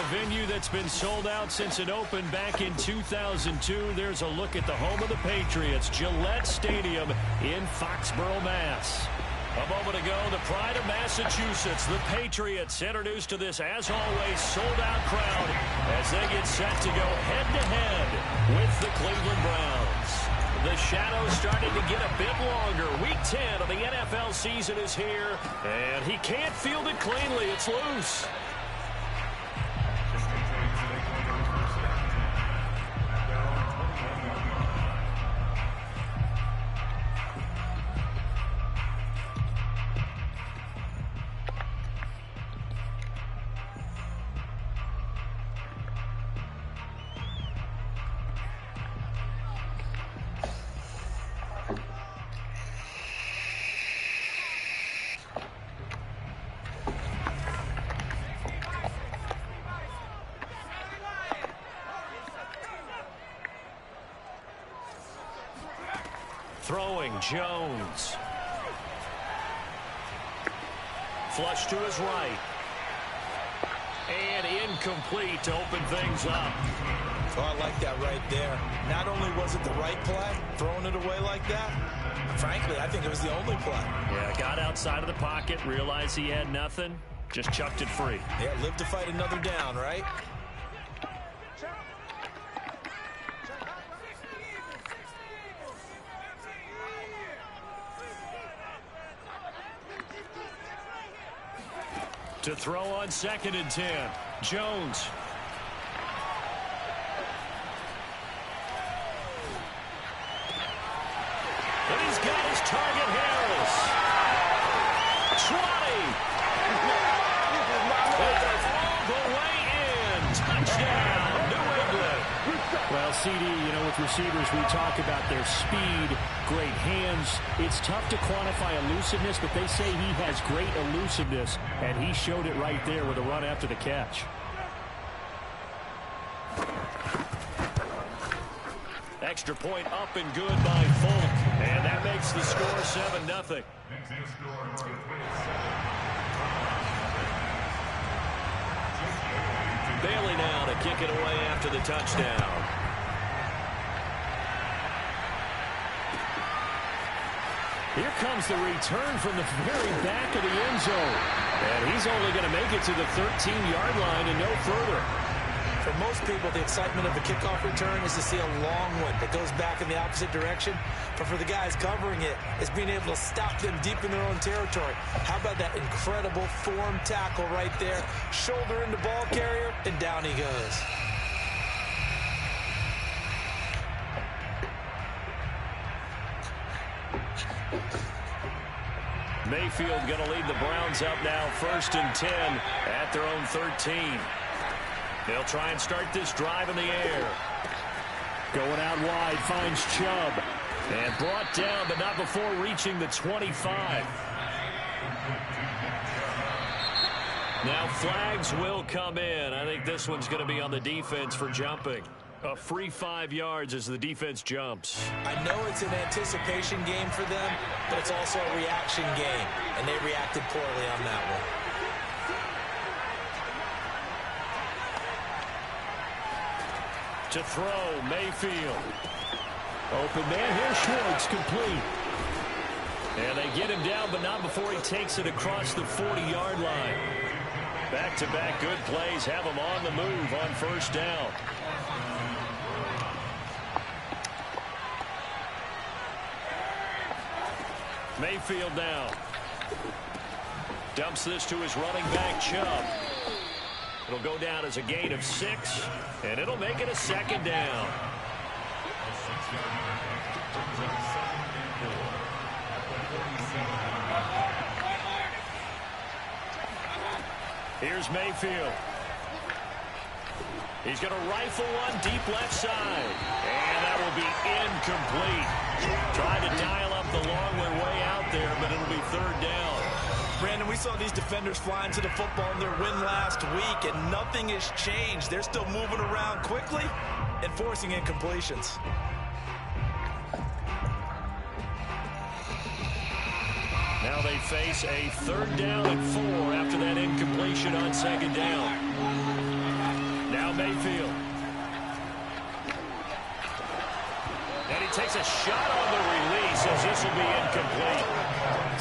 venue that's been sold out since it opened back in 2002. There's a look at the home of the Patriots, Gillette Stadium in Foxborough, Mass. A moment ago, the pride of Massachusetts, the Patriots, introduced to this, as always, sold-out crowd as they get set to go head-to-head with the Cleveland Browns. The shadow's starting to get a bit longer. Week 10 of the NFL season is here, and he can't field it cleanly. It's loose. Throwing, Jones. Flush to his right. And incomplete to open things up. Oh, I like that right there. Not only was it the right play, throwing it away like that, frankly, I think it was the only play. Yeah, got outside of the pocket, realized he had nothing, just chucked it free. Yeah, live to fight another down, right? To throw on 2nd and 10. Jones. And he's got his target, Harris. 20. All the way in. Touchdown, New England. Well, CD, you know, with receivers, we talk about their speed, great hands. It's tough to quantify elusiveness, but they say he has great elusiveness, and he showed it right there with a run after the catch. Extra point up and good by Folk, and that makes the score 7-0. Bailey now to kick it away after the touchdown. Here comes the return from the very back of the end zone. And he's only going to make it to the 13-yard line and no further. For most people, the excitement of the kickoff return is to see a long one that goes back in the opposite direction. But for the guys covering it, it's being able to stop them deep in their own territory. How about that incredible form tackle right there? Shoulder into ball carrier, and down he goes. Mayfield going to lead the Browns up now, 1st and 10 at their own 13. They'll try and start this drive in the air. Going out wide, finds Chubb. And brought down, but not before reaching the 25. Now flags will come in. I think this one's going to be on the defense for jumping. A free 5 yards as the defense jumps. I know it's an anticipation game for them, but it's also a reaction game, and they reacted poorly on that one. To throw, Mayfield. Open man here, Schwartz, complete. And they get him down, but not before he takes it across the 40-yard line. Back-to-back good plays have him on the move on 1st down. Mayfield now. Dumps this to his running back, Chubb. It'll go down as a gain of 6, and it'll make it a 2nd down. Here's Mayfield. He's going to rifle one deep left side. And that will be incomplete. Trying to dial up the long way out there, but it'll be 3rd down. Brandon, we saw these defenders flying to the football in their win last week, and nothing has changed. They're still moving around quickly and forcing incompletions. Now they face a 3rd down and 4 after that incompletion on 2nd down. Mayfield. And he takes a shot on the release as this will be incomplete.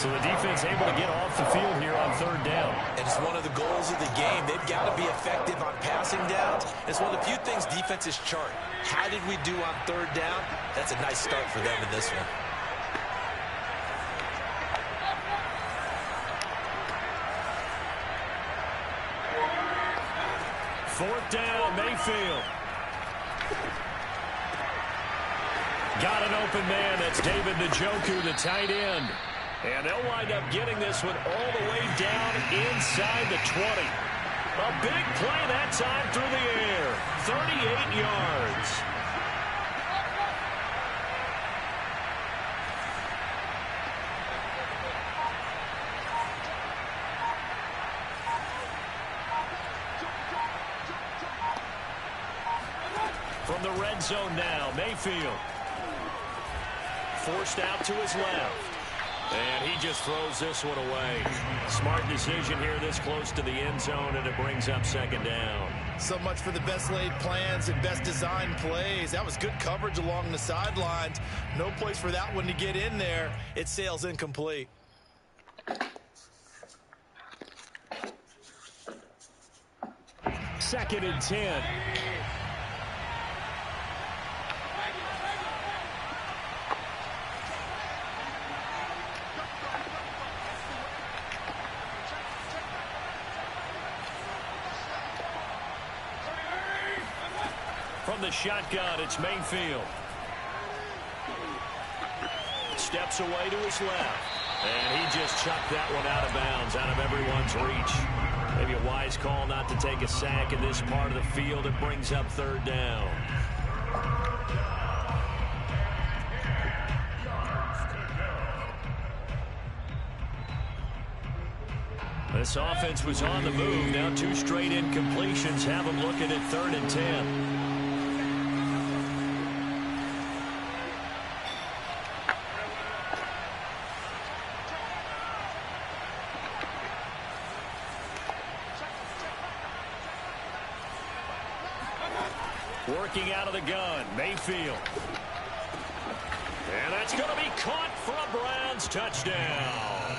So the defense able to get off the field here on third down. And it's one of the goals of the game. They've got to be effective on passing downs. It's one of the few things defenses chart. How did we do on third down? That's a nice start for them in this one. Fourth down, Mayfield. Got an open man. That's David Njoku, the tight end. And they'll wind up getting this one all the way down inside the 20. A big play that time through the air. 38 yards. From the red zone now, Mayfield. Forced out to his left. And he just throws this one away. Smart decision here this close to the end zone, and it brings up second down. So much for the best laid plans and best designed plays. That was good coverage along the sidelines. No place for that one to get in there. It sails incomplete. Second and 10. From the shotgun, it's Mayfield. Steps away to his left. And he just chucked that one out of bounds, out of everyone's reach. Maybe a wise call not to take a sack in this part of the field. It brings up third down. This offense was on the move. Now two straight incompletions have them looking at third and 10. Working out of the gun, Mayfield. And that's going to be caught for a Browns touchdown.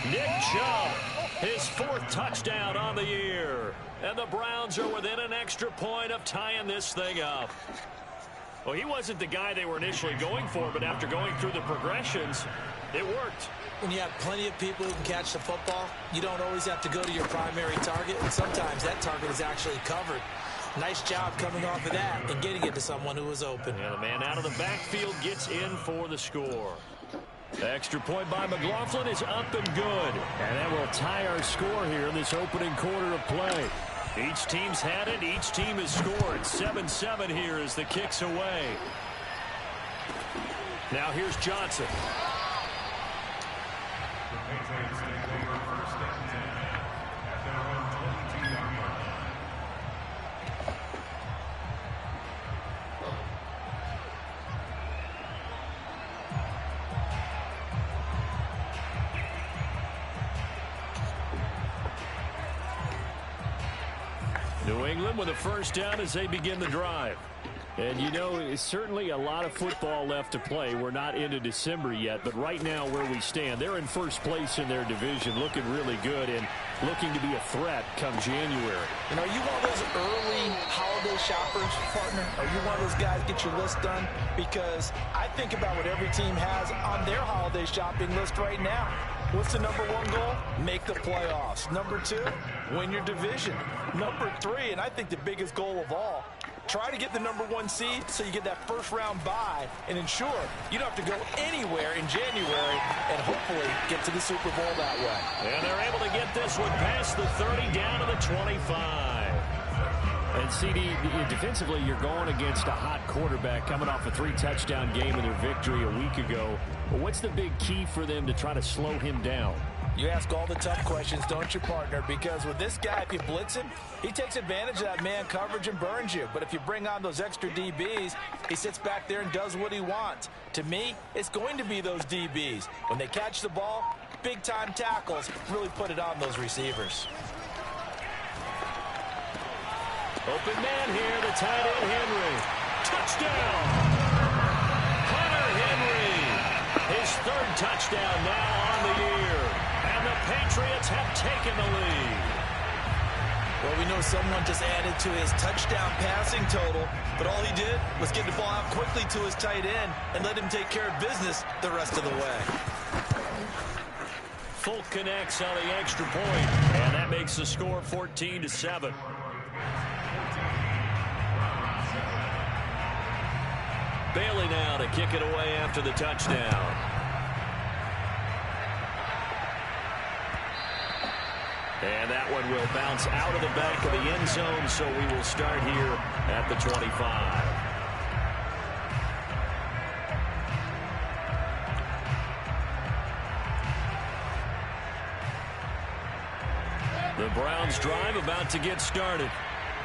Nick Chubb, his fourth touchdown on the year. And the Browns are within an extra point of tying this thing up. Well, he wasn't the guy they were initially going for, but after going through the progressions, it worked. When you have plenty of people who can catch the football, you don't always have to go to your primary target, and sometimes that target is actually covered. Nice job coming off of that and getting it to someone who was open. Yeah, the man out of the backfield gets in for the score. The extra point by McLaughlin is up and good. And that will tie our score here in this opening quarter of play. Each team's had it. Each team has scored. 7-7 here as the kick's away. Now here's Johnson. New England with a first down as they begin the drive. And, you know, it's certainly a lot of football left to play. We're not into December yet, but right now where we stand, they're in first place in their division, looking really good and looking to be a threat come January. And are you one of those early holiday shoppers, partner? Are you one of those guys get your list done? Because I think about what every team has on their holiday shopping list right now. What's the number one goal? Make the playoffs. Number two, win your division. Number three, and I think the biggest goal of all, try to get the number one seed so you get that first round bye and ensure you don't have to go anywhere in January and hopefully get to the Super Bowl that way. And they're able to get this one past the 30 down to the 25. And CD, defensively, you're going against a hot quarterback coming off a 3-touchdown game in their victory a week ago. But what's the big key for them to try to slow him down? You ask all the tough questions, don't you, partner? Because with this guy, if you blitz him, he takes advantage of that man coverage and burns you. But if you bring on those extra DBs, he sits back there and does what he wants. To me, it's going to be those DBs. When they catch the ball, big-time tackles really put it on those receivers. Open man here, the tight end, Henry. Touchdown! Hunter Henry, his third touchdown now on the year. And the Patriots have taken the lead. Well, we know someone just added to his touchdown passing total, but all he did was get the ball out quickly to his tight end and let him take care of business the rest of the way. Folk connects on the extra point, and that makes the score 14-7. Bailey now to kick it away after the touchdown. And that one will bounce out of the back of the end zone, so we will start here at the 25. The Browns drive about to get started.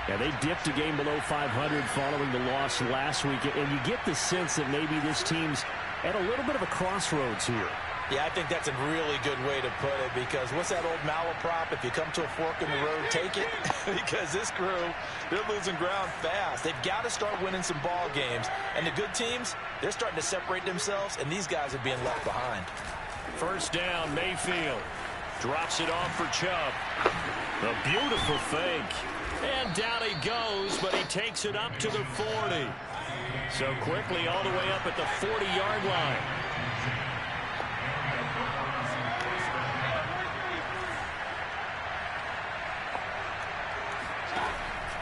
Yeah, they dipped a game below 500 following the loss last week, and you get the sense that maybe this team's at a little bit of a crossroads here. Yeah, I think that's a really good way to put it, because what's that old malaprop? If you come to a fork in the road, take it. Because this crew, they're losing ground fast. They've got to start winning some ball games. And the good teams, they're starting to separate themselves, and these guys are being left behind. First down, Mayfield. Drops it off for Chubb. A beautiful fake. And down he goes, but he takes it up to the 40. So quickly all the way up at the 40-yard line.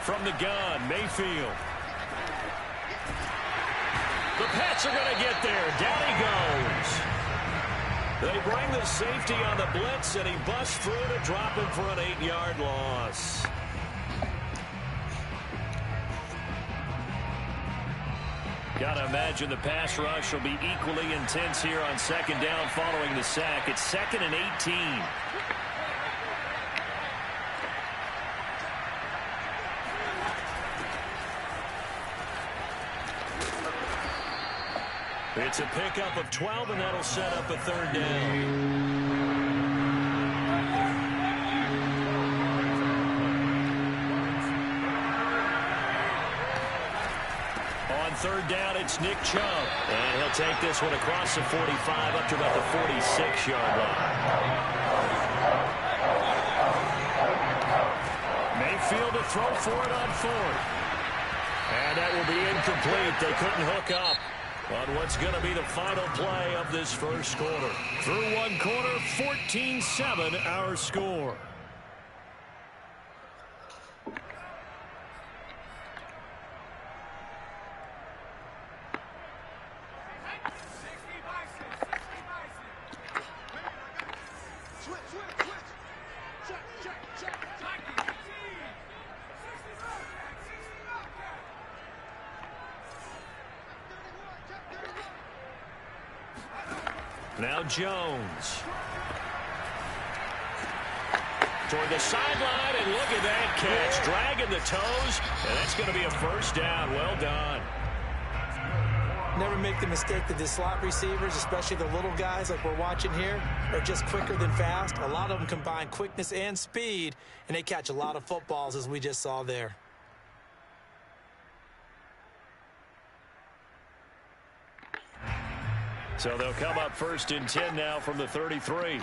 From the gun, Mayfield. The Pats are going to get there. Down he goes. They bring the safety on the blitz, and he busts through to drop him for an 8-yard loss. Gotta imagine the pass rush will be equally intense here on second down following the sack. It's 2nd and 18. It's a pickup of 12, and that'll set up a third down. On third down, it's Nick Chubb. And he'll take this one across the 45 up to about the 46-yard line. Mayfield to throw for it on fourth. And that will be incomplete. They couldn't hook up on what's going to be the final play of this first quarter. Through one quarter, 14-7 our score. Now Jones. Toward the sideline, and look at that catch. Dragging the toes, and that's going to be a first down. Well done. Never make the mistake that the slot receivers, especially the little guys like we're watching here, are just quicker than fast. A lot of them combine quickness and speed, and they catch a lot of footballs, as we just saw there. So they'll come up 1st and 10 now from the 33.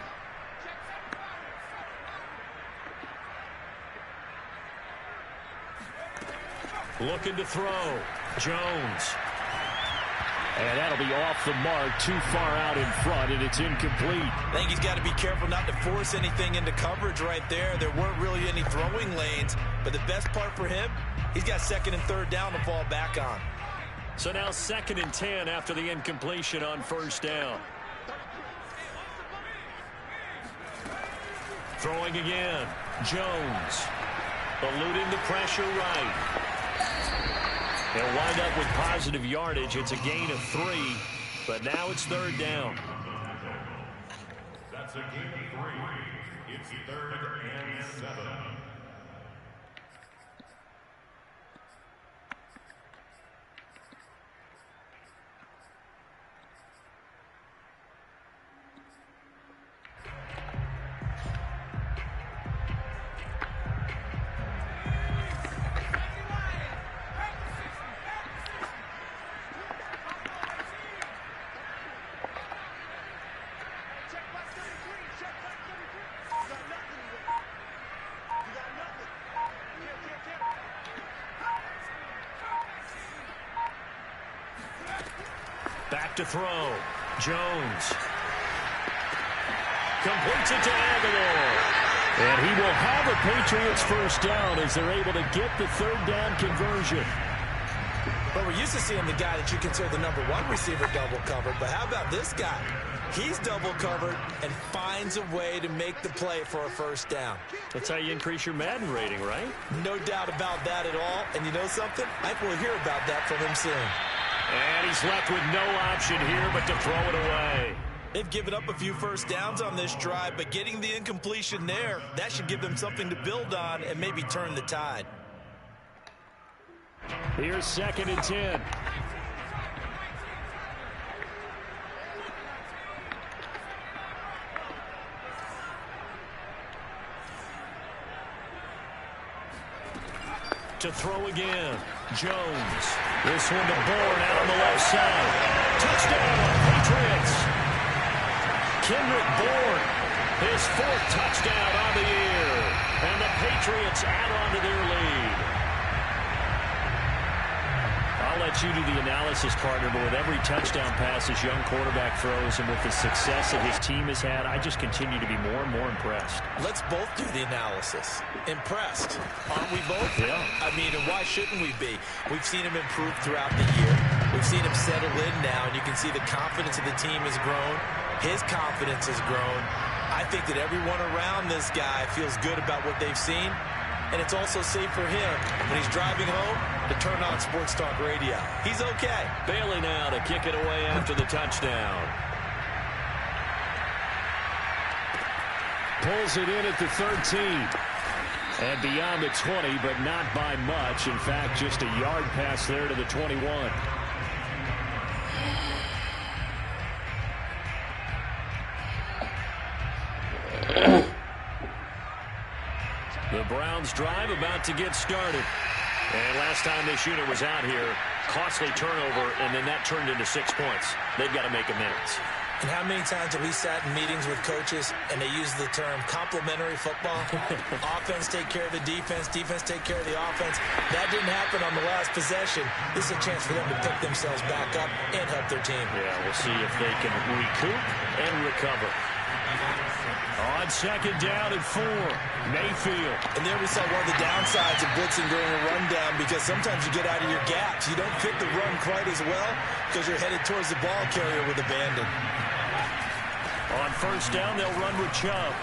Looking to throw. Jones. And that'll be off the mark, too far out in front, and it's incomplete. I think he's got to be careful not to force anything into coverage right there. There weren't really any throwing lanes, but the best part for him, he's got 2nd and 3rd down to fall back on. So now 2nd and 10 after the incompletion on first down. Throwing again. Jones. Eluding the pressure right. They'll wind up with positive yardage. It's a gain of 3, but now it's 3rd down. That's a gain of 3. It's 3rd and 7. Back to throw. Jones. Completes it to Aguilar. And he will have a Patriots first down as they're able to get the third down conversion. But we're used to seeing the guy that you consider the number one receiver double covered. But how about this guy? He's double covered and finds a way to make the play for a first down. That's how you increase your Madden rating, right? No doubt about that at all. And you know something? I think we'll hear about that from him soon. And he's left with no option here but to throw it away. They've given up a few first downs on this drive, but getting the incompletion there, that should give them something to build on and maybe turn the tide. Here's 2nd and 10. To throw again. Jones. This one to Bourne out on the left side. Touchdown, Patriots. Kendrick Bourne, his 4th touchdown on the year. And the Patriots add on to their lead. I'll let you do the analysis, partner, but with every touchdown pass this young quarterback throws and with the success that his team has had, I just continue to be more and more impressed. Let's both do the analysis. Impressed. Aren't we both? Yeah. I mean, and why shouldn't we be? We've seen him improve throughout the year. We've seen him settle in now, and you can see the confidence of the team has grown. His confidence has grown. I think that everyone around this guy feels good about what they've seen, and it's also safe for him when he's driving home to turn on Sports Talk Radio. He's okay. Bailey now to kick it away after the touchdown. Pulls it in at the 13. And beyond the 20, but not by much. In fact, just a yard pass there to the 21. The Browns drive about to get started. And last time this unit was out here, costly turnover, and then that turned into 6 points. They've got to make amends. And how many times have we sat in meetings with coaches and they use the term complementary football? Offense take care of the defense, defense take care of the offense. That didn't happen on the last possession. This is a chance for them to pick themselves back up and help their team. Yeah, we'll see if they can recoup and recover. On 2nd down and 4, Mayfield. And there we saw one of the downsides of blitzing during a rundown, because sometimes you get out of your gaps. You don't fit the run quite as well because you're headed towards the ball carrier with abandon. On 1st down, they'll run with Chubb.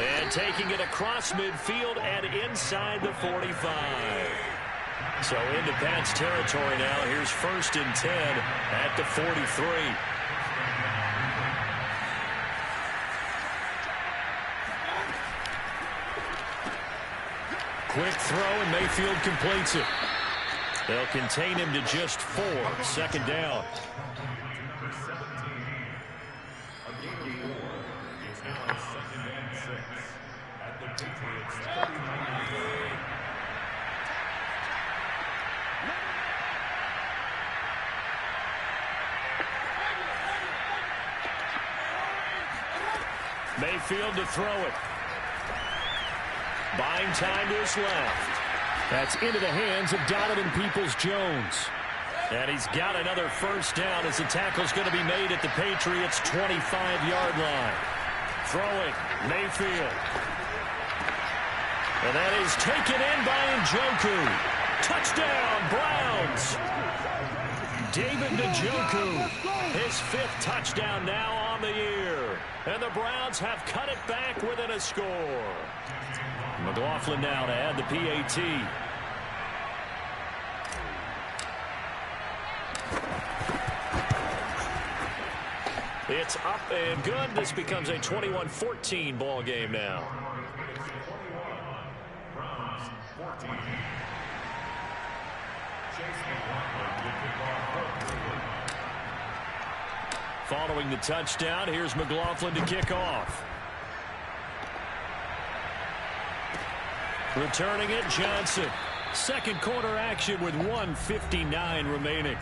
And taking it across midfield and inside the 45. So into Pat's territory now. Here's 1st and 10 at the 43. Quick throw, and Mayfield completes it. They'll contain him to just 4. 2nd down. Mayfield to throw it. Buying time to his left. That's into the hands of Donovan Peoples-Jones. And he's got another 1st down as the tackle's going to be made at the Patriots' 25-yard line. Throwing, Mayfield. And that is taken in by Njoku. Touchdown, Browns. David Njoku, his 5th touchdown now on the year. And the Browns have cut it back within a score. McLaughlin now to add the PAT. It's up and good. This becomes a 21-14 ball game now. Following the touchdown, here's McLaughlin to kick off. Returning it, Johnson. 2nd quarter action with 1:59 remaining.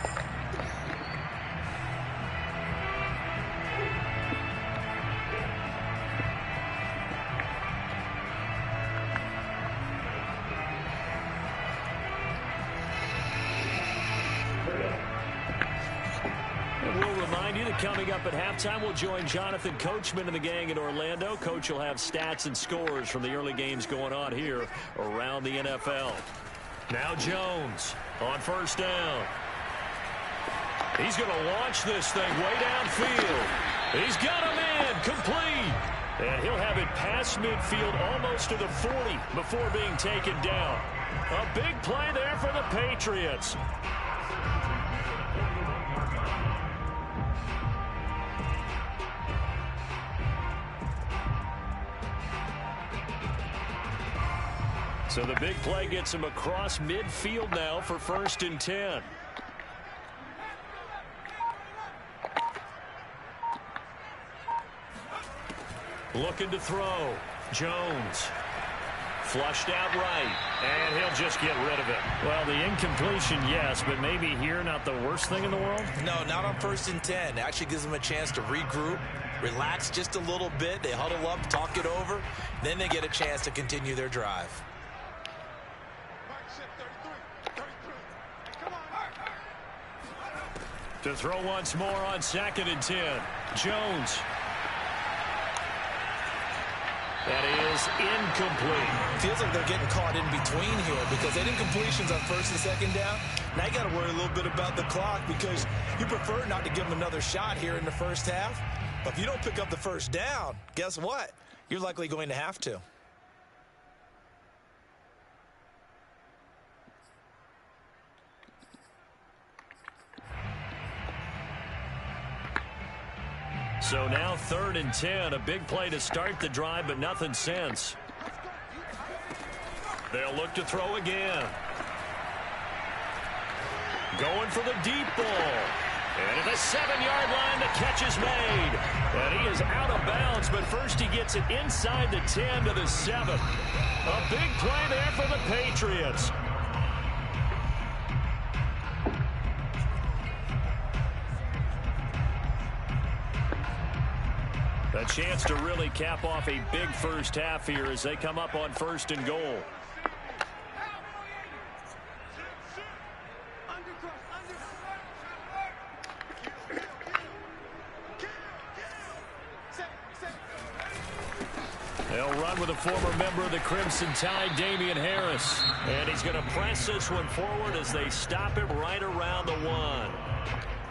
you that coming up at halftime, we'll join Jonathan Coachman and the gang in Orlando. Coach will have stats and scores from the early games going on here around the NFL. Now Jones on first down. He's going to launch this thing way downfield. He's got him in, complete. And he'll have it past midfield almost to the 40 before being taken down. A big play there for the Patriots. So the big play gets him across midfield now for 1st and 10. Looking to throw. Jones. Flushed out right. And he'll just get rid of it. Well, the incompletion, yes, but maybe here not the worst thing in the world? No, not on 1st and 10. Actually gives them a chance to regroup, relax just a little bit. They huddle up, talk it over. Then they get a chance to continue their drive. To throw once more on 2nd and 10. Jones. That is incomplete. Feels like they're getting caught in between here because they did completions on 1st and 2nd down. Now you got to worry a little bit about the clock because you prefer not to give them another shot here in the first half. But if you don't pick up the 1st down, guess what? You're likely going to have to. So now 3rd and 10, a big play to start the drive, but nothing since. They'll look to throw again. Going for the deep ball. And at the 7-yard line, the catch is made. And he is out of bounds, but first he gets it inside the 10 to the 7. A big play there for the Patriots. A chance to really cap off a big first half here as they come up on 1st and goal. They'll run with a former member of the Crimson Tide, Damian Harris. And he's going to press this one forward as they stop him right around the 1.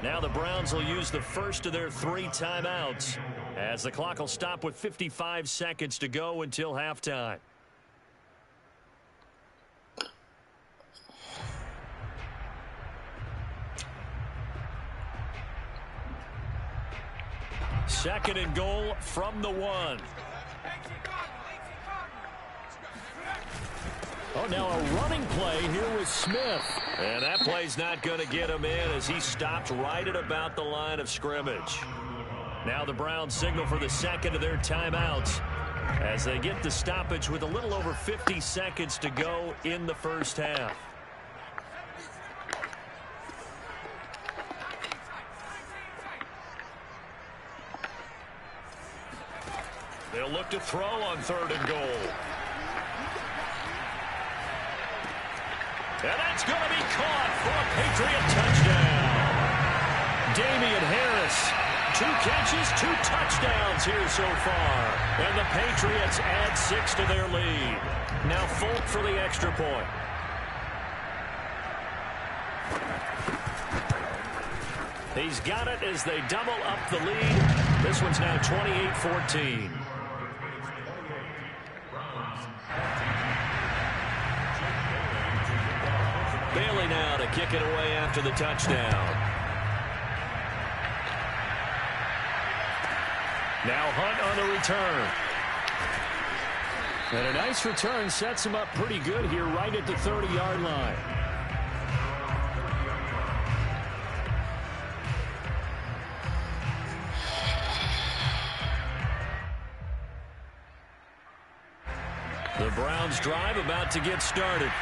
Now the Browns will use the first of their 3 timeouts as the clock will stop with 55 seconds to go until halftime. Second and goal from the 1. Oh, now a running play here with Smith. And that play's not going to get him in as he stopped right at about the line of scrimmage. Now the Browns signal for the 2nd of their timeouts as they get the stoppage with a little over 50 seconds to go in the first half. They'll look to throw on 3rd and goal. And that's going to be caught for a Patriot touchdown. Damian Harris, 2 catches, 2 touchdowns here so far. And the Patriots add 6 to their lead. Now Folk for the extra point. He's got it as they double up the lead. This one's now 28-14. Bailey now to kick it away after the touchdown. Now Hunt on the return. And a nice return sets him up pretty good here right at the 30-yard line. The Browns drive about to get started.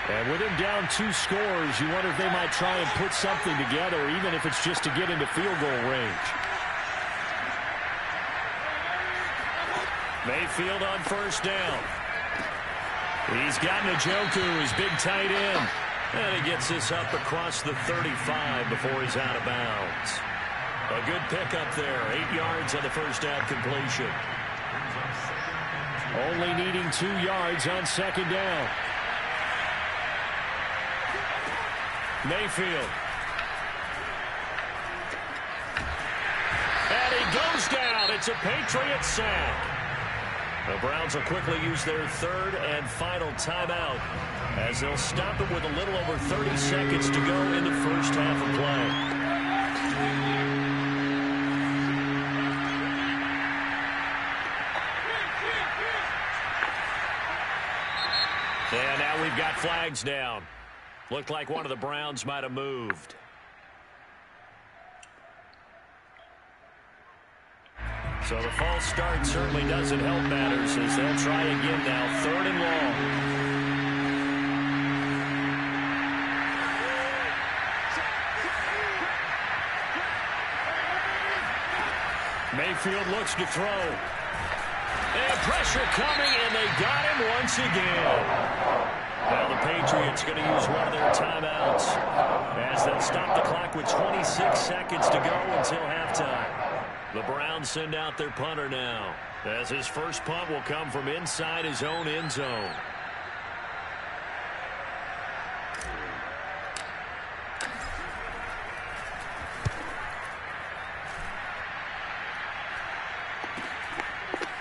And with him down 2 scores, you wonder if they might try and put something together, even if it's just to get into field goal range. Mayfield on first down. He's got Njoku, his big tight end. And he gets this up across the 35 before he's out of bounds. A good pickup there. 8 yards on the first down completion. Only needing 2 yards on second down. Mayfield. And he goes down. It's a Patriots sack. The Browns will quickly use their third and final timeout as they'll stop it with a little over 30 seconds to go in the first half of play. And now we've got flags down. Looked like one of the Browns might have moved. So the false start certainly doesn't help matters as they'll try again now. 3rd and long. Mayfield looks to throw. And pressure coming, and they got him once again. Now the Patriots going to use one of their timeouts as they'll stop the clock with 26 seconds to go until halftime. The Browns send out their punter now, as his first punt will come from inside his own end zone.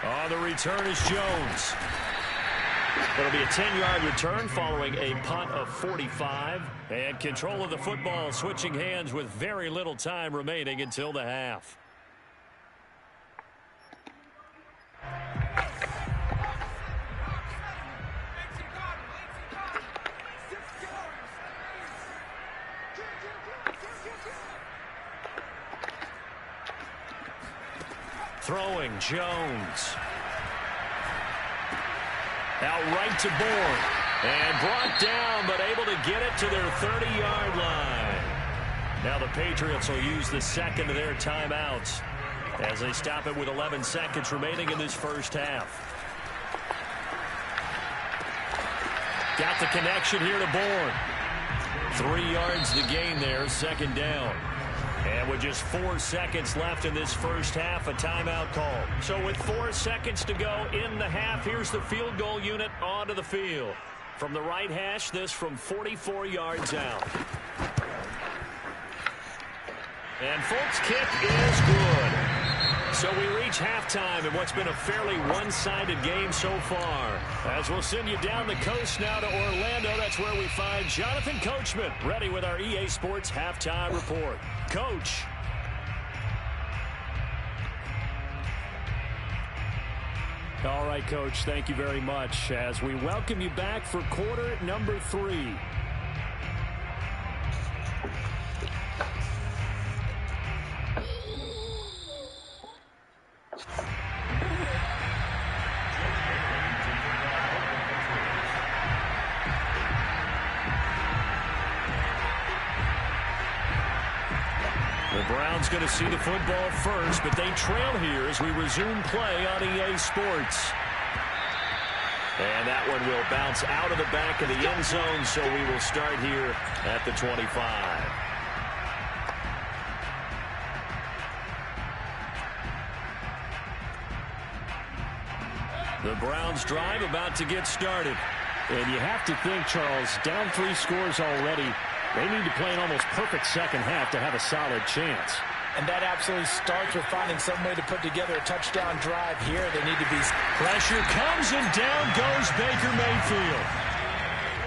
On the return is Jones. It'll be a 10-yard return following a punt of 45. And control of the football switching hands with very little time remaining until the half. Throwing, Jones. Out right to Bourne. And brought down, but able to get it to their 30-yard line. Now the Patriots will use the second of their timeouts as they stop it with 11 seconds remaining in this first half. Got the connection here to Bourne. 3 yards to gain there, second down. And with just 4 seconds left in this first half, a timeout call. So with 4 seconds to go in the half, here's the field goal unit onto the field. From the right hash, this from 44 yards out. And Folk's kick is good. So we reach halftime in what's been a fairly one-sided game so far. As we'll send you down the coast now to Orlando, that's where we find Jonathan Coachman, ready with our EA Sports Halftime Report. Coach. All right, Coach, thank you very much as we welcome you back for quarter number 3. The Browns going to see the football first, but they trail here as we resume play on EA Sports. And that one will bounce out of the back of the end zone, so we will start here at the 25. The Browns drive about to get started. And you have to think, Charles, down 3 scores already. They need to play an almost perfect second half to have a solid chance. And that absolutely starts with finding some way to put together a touchdown drive here. They need to be... Pressure comes and down goes Baker Mayfield.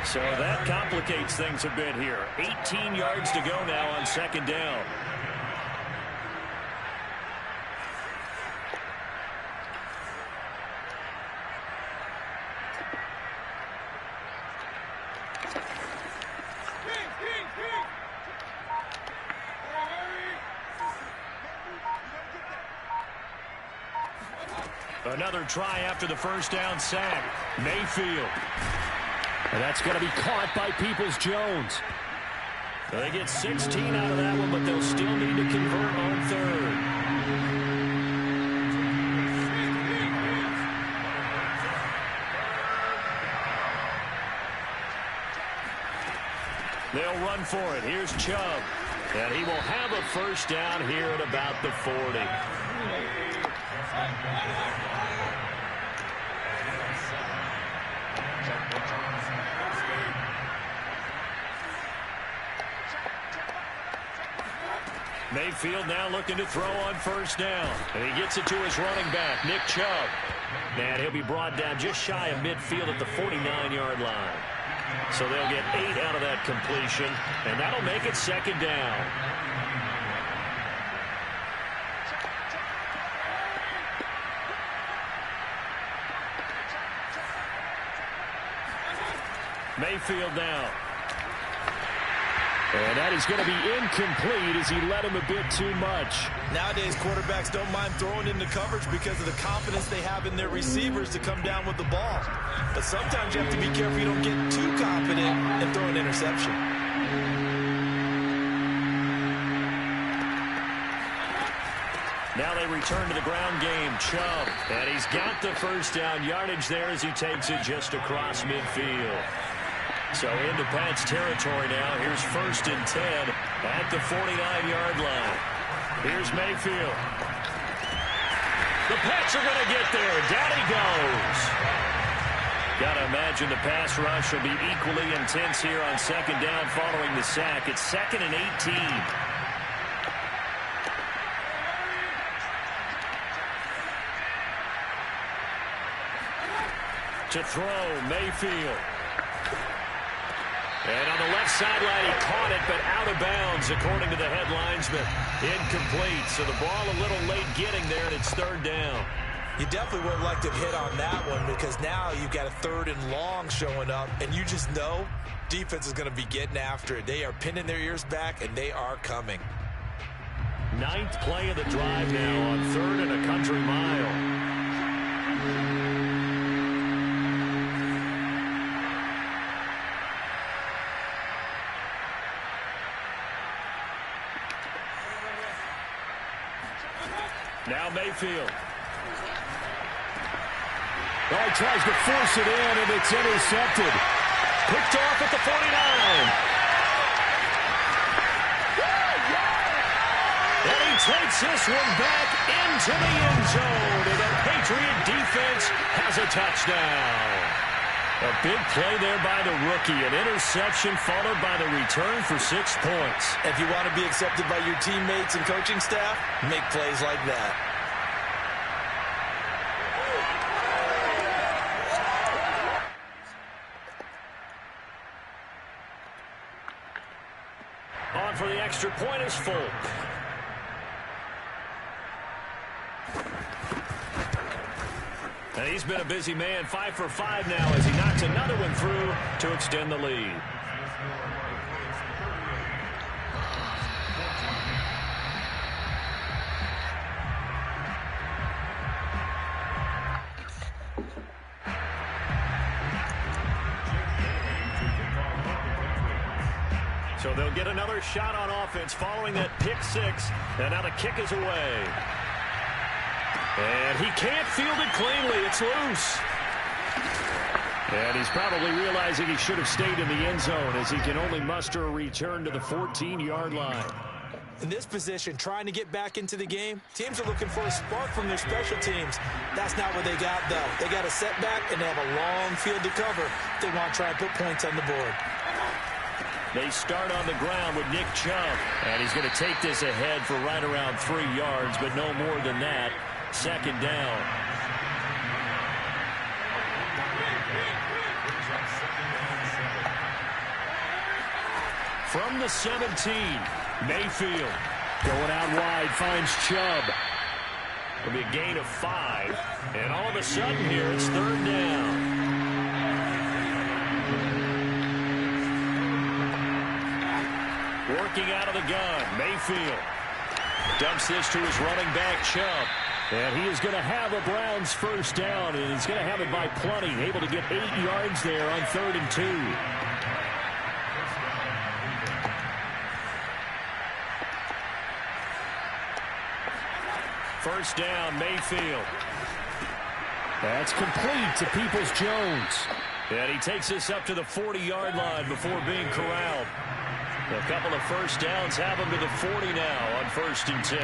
So that complicates things a bit here. 18 yards to go now on second down. Another try after the first down sack. Mayfield. And that's going to be caught by Peoples-Jones. They get 16 out of that one, but they'll still need to convert on third. They'll run for it. Here's Chubb. And he will have a first down here at about the 40. Mayfield now looking to throw on first down. And he gets it to his running back, Nick Chubb. And he'll be brought down just shy of midfield at the 49-yard line. So they'll get 8 out of that completion, and that'll make it second down. Mayfield now. And that is going to be incomplete as he led him a bit too much. Nowadays, quarterbacks don't mind throwing into coverage because of the confidence they have in their receivers to come down with the ball. But sometimes you have to be careful you don't get too confident and throw an interception. Now they return to the ground game. Chubb. And he's got the first down yardage there as he takes it just across midfield. So into Pats territory now. Here's 1st and 10 at the 49-yard line. Here's Mayfield. The Pats are going to get there. Down he goes. Got to imagine the pass rush will be equally intense here on second down following the sack. It's 2nd and 18. To throw, Mayfield. And on the left sideline, he caught it, but out of bounds, according to the head linesman. Incomplete, so the ball a little late getting there, and it's 3rd down. You definitely would like to hit on that one because now you've got a 3rd and long showing up, and you just know defense is going to be getting after it. They are pinning their ears back, and they are coming. 9th play of the drive now on 3rd and a country mile. Now Mayfield. Oh, he tries to force it in, and it's intercepted. Picked off at the 49. And he takes this one back into the end zone. And the Patriot defense has a touchdown. A big play there by the rookie. An interception followed by the return for 6 points. If you want to be accepted by your teammates and coaching staff, make plays like that. On for the extra point is Folk. And he's been a busy man, 5 for 5 now as he knocks another one through to extend the lead. So they'll get another shot on offense following that pick 6. And now the kick is away. And he can't field it cleanly. It's loose. And he's probably realizing he should have stayed in the end zone as he can only muster a return to the 14-yard line. In this position, trying to get back into the game, teams are looking for a spark from their special teams. That's not what they got, though. They got a setback, and they have a long field to cover if they want to try and put points on the board. They start on the ground with Nick Chubb. And he's going to take this ahead for right around 3 yards, but no more than that. 2nd down. From the 17, Mayfield going out wide, finds Chubb. It'll be a gain of 5. And all of a sudden here, it's 3rd down. Working out of the gun, Mayfield dumps this to his running back, Chubb. And he is going to have a Browns first down, and he's going to have it by plenty. Able to get 8 yards there on 3rd and 2. First down, Mayfield. That's complete to Peoples-Jones. And he takes this up to the 40-yard line before being corralled. A couple of first downs have them to the 40 now on 1st and 10.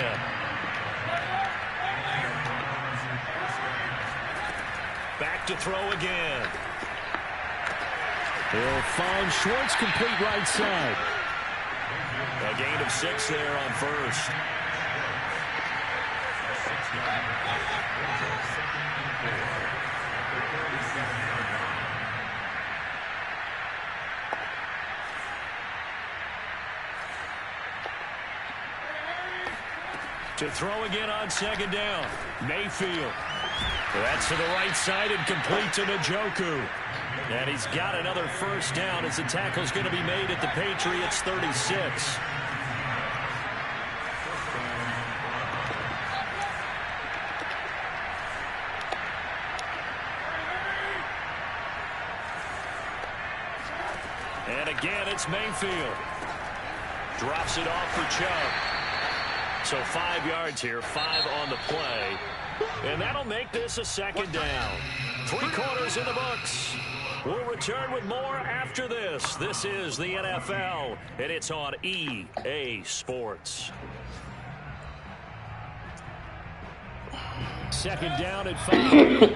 Back to throw again. He'll find Schwartz complete right side. A gain of 6 there on 1st. To throw again on 2nd down. Mayfield. That's to the right side and complete to Njoku. And he's got another first down as the tackle's going to be made at the Patriots 36. And again, it's Mayfield. Drops it off for Chubb. So 5 yards here, 5 on the play. And that'll make this a 2nd down. 3 quarters in the books. We'll return with more after this. This is the NFL, and it's on EA Sports. 2nd down at 5.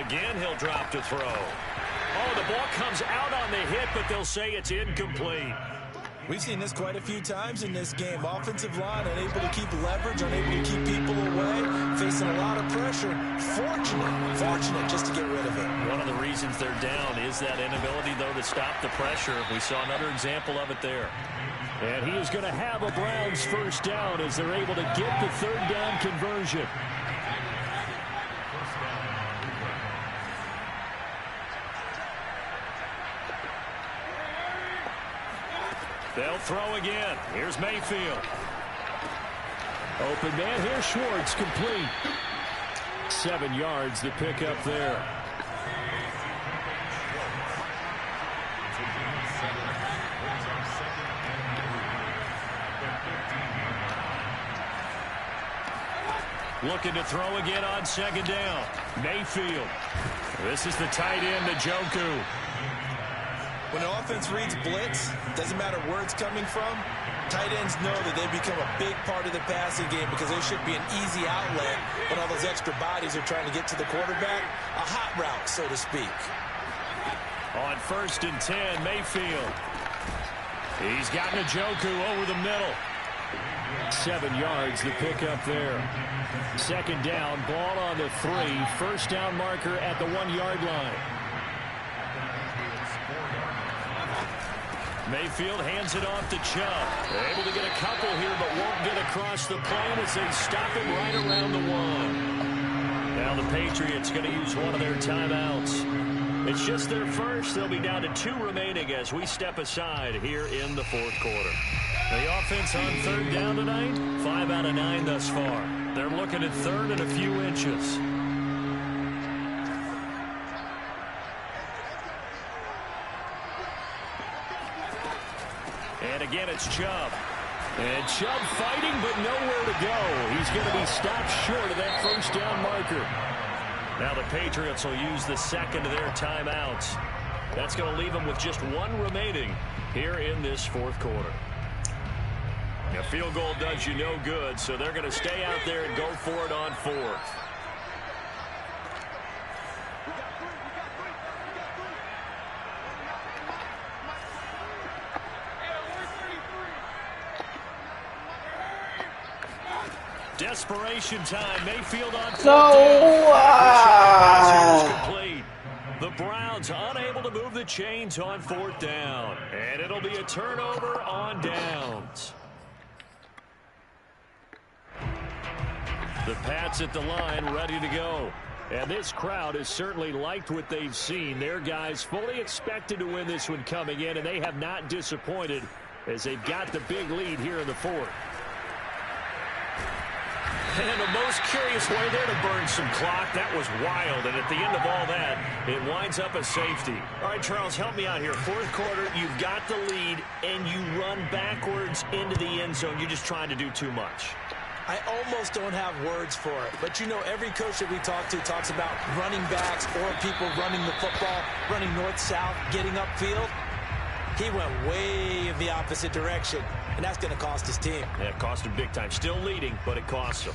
Again, he'll drop to throw. Oh, the ball comes out on the hit, but they'll say it's incomplete. We've seen this quite a few times in this game. Offensive line unable to keep leverage, unable to keep people away, facing a lot of pressure. Fortunate just to get rid of it. One of the reasons they're down is that inability, though, to stop the pressure. We saw another example of it there. And he is going to have a Browns first down as they're able to get the 3rd down conversion. They'll throw again. Here's Mayfield. Open man here, Schwartz, complete. 7 yards, the pickup there. Looking to throw again on 2nd down. Mayfield. This is the tight end, Njoku. When an offense reads blitz, doesn't matter where it's coming from, tight ends know that they become a big part of the passing game because they should be an easy outlet when all those extra bodies are trying to get to the quarterback. A hot route, so to speak. On 1st and 10, Mayfield. He's got Njoku over the middle. 7 yards, the pickup there. 2nd down, ball on the 3. First down marker at the 1-yard line. Mayfield hands it off to Chubb. They're able to get a couple here, but won't get across the plane as they stop him right around the 1. Now the Patriots going to use one of their timeouts. It's just their first. They'll be down to 2 remaining as we step aside here in the 4th quarter. The offense on 3rd down tonight, 5 out of 9 thus far. They're looking at 3rd and a few inches. And again, it's Chubb. And Chubb fighting, but nowhere to go. He's going to be stopped short of that first down marker. Now the Patriots will use the 2nd of their timeouts. That's going to leave them with just 1 remaining here in this 4th quarter. A field goal does you no good, so they're going to stay out there and go for it on 4th. Desperation time. Mayfield on 4th down. Complete. The Browns unable to move the chains on 4th down. And it'll be a turnover on downs. The Pats at the line ready to go. And this crowd has certainly liked what they've seen. Their guys fully expected to win this one coming in, and they have not disappointed as they've got the big lead here in the 4th. And the most curious way there to burn some clock. That was wild. And at the end of all that, it winds up a safety. All right, Charles, help me out here. Fourth quarter, you've got the lead, and you run backwards into the end zone. You're just trying to do too much. I almost don't have words for it. But, you know, every coach that we talk to talks about running backs or people running the football, running north-south, getting upfield. He went way in the opposite direction, and that's going to cost his team. Yeah, it cost him big time. Still leading, but it costs him.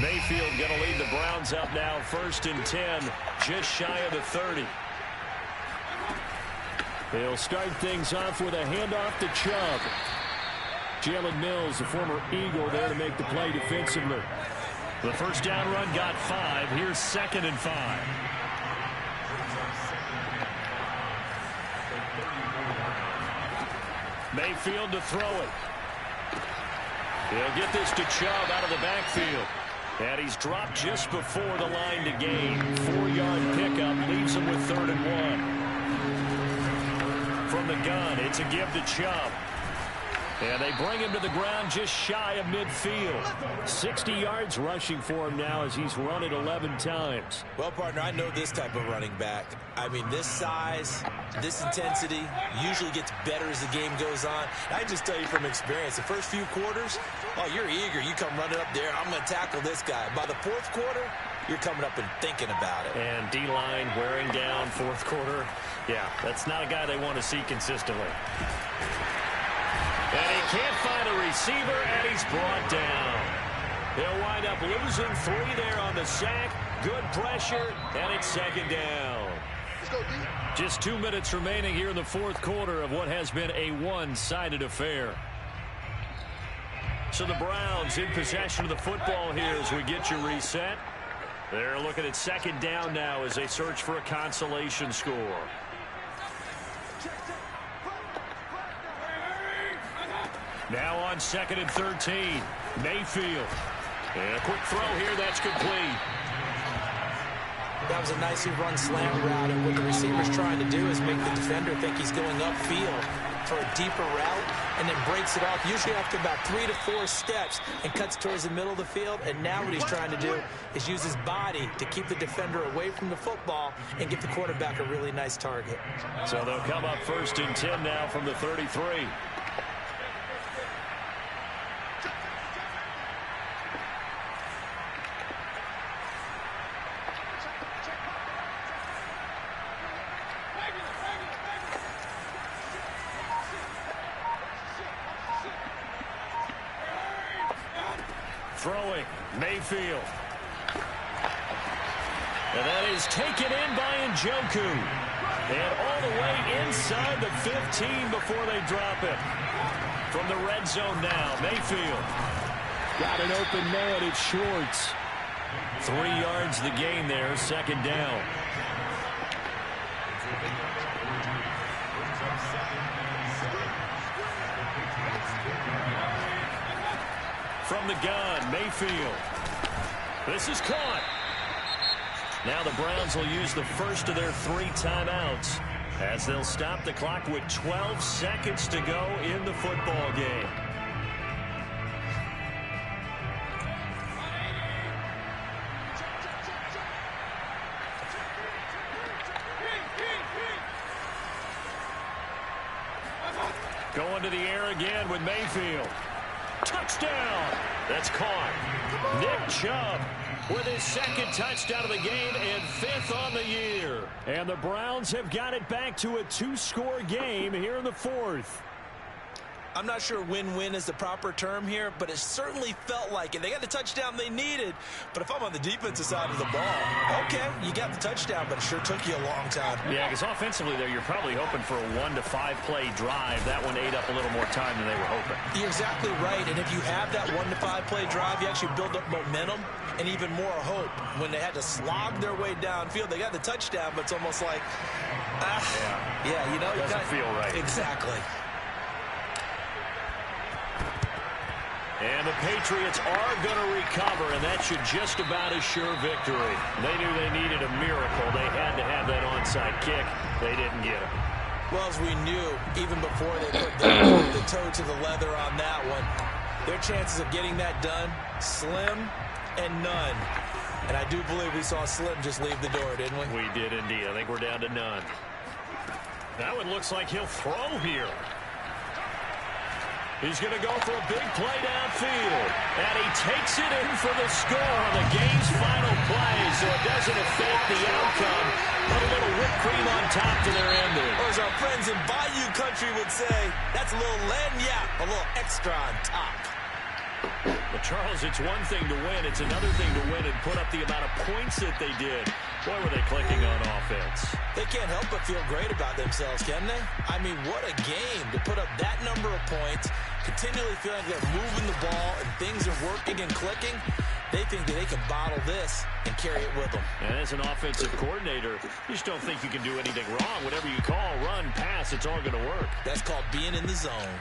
Mayfield going to lead the Browns up now, 1st and 10, just shy of the 30. They'll start things off with a handoff to Chubb. Jalen Mills, the former Eagle, there to make the play defensively. The first down run got 5. Here's 2nd and 5. Mayfield to throw it. He'll get this to Chubb out of the backfield. And he's dropped just before the line to gain. 4-yard pickup leaves him with 3rd and 1. From the gun, it's a give to Chubb. And they bring him to the ground just shy of midfield. 60 yards rushing for him now as he's run it 11 times. Well, partner, I know this type of running back. I mean, this size, this intensity usually gets better as the game goes on. I just tell you from experience, the first few quarters, oh, you're eager. You come running up there, I'm going to tackle this guy. By the 4th quarter, you're coming up and thinking about it. And D-line wearing down 4th quarter. Yeah, that's not a guy they want to see consistently. And he can't find a receiver, and he's brought down. He'll wind up losing 3 there on the sack. Good pressure, and it's 2nd down. Just 2 minutes remaining here in the 4th quarter of what has been a one-sided affair. So the Browns in possession of the football here as we get you reset. They're looking at 2nd down now as they search for a consolation score. Now on 2nd and 13. Mayfield. And a quick throw here. That's complete. That was a nicely run slant route, and what the receiver's trying to do is make the defender think he's going upfield for a deeper route, and then breaks it off, usually after about 3 to 4 steps, and cuts towards the middle of the field. And now what he's trying to do is use his body to keep the defender away from the football and give the quarterback a really nice target. So they'll come up 1st and 10 now from the 33. Throwing, Mayfield. And that is taken in by Njoku. And all the way inside the 15 before they drop it. From the red zone now, Mayfield. Got an open man, it's Shorts. 3 yards the gain there, 2nd down. From the gun, Mayfield. This is caught. Now the Browns will use the first of their 3 timeouts as they'll stop the clock with 12 seconds to go in the football game. Going to the air again with Mayfield. Touchdown! That's caught. Nick Chubb with his 2nd touchdown of the game and 5th on the year. And the Browns have got it back to a 2-score game here in the 4th. I'm not sure win-win is the proper term here, but it certainly felt like it. They got the touchdown they needed, but if I'm on the defensive side of the ball, okay, you got the touchdown, but it sure took you a long time. Yeah, because offensively there, you're probably hoping for a 1 to 5 play drive. That one ate up a little more time than they were hoping. You're exactly right, and if you have that 1 to 5 play drive, you actually build up momentum and even more hope. When they had to slog their way downfield, they got the touchdown, but it's almost like, yeah, you know, doesn't feel right. Exactly. And the Patriots are going to recover, and that should just about assure victory. They knew they needed a miracle. They had to have that onside kick. They didn't get it. Well, as we knew, even before they put the toe to the leather on that one, their chances of getting that done, slim and none. And I do believe we saw Slim just leave the door, didn't we? We did indeed. I think we're down to none. That one looks like he'll throw here. He's going to go for a big play downfield. And he takes it in for the score on the game's final play. So it doesn't affect the outcome, but a little whipped cream on top to their ending. Or as our friends in Bayou Country would say, that's a little lagniappe, a little extra on top. But, Charles, it's one thing to win. It's another thing to win and put up the amount of points that they did. Boy, were they clicking on offense. They can't help but feel great about themselves, can they? I mean, what a game to put up that number of points, continually feel like they're moving the ball and things are working and clicking. They think that they can bottle this and carry it with them. And as an offensive coordinator, you just don't think you can do anything wrong. Whatever you call, run, pass, it's all going to work. That's called being in the zone.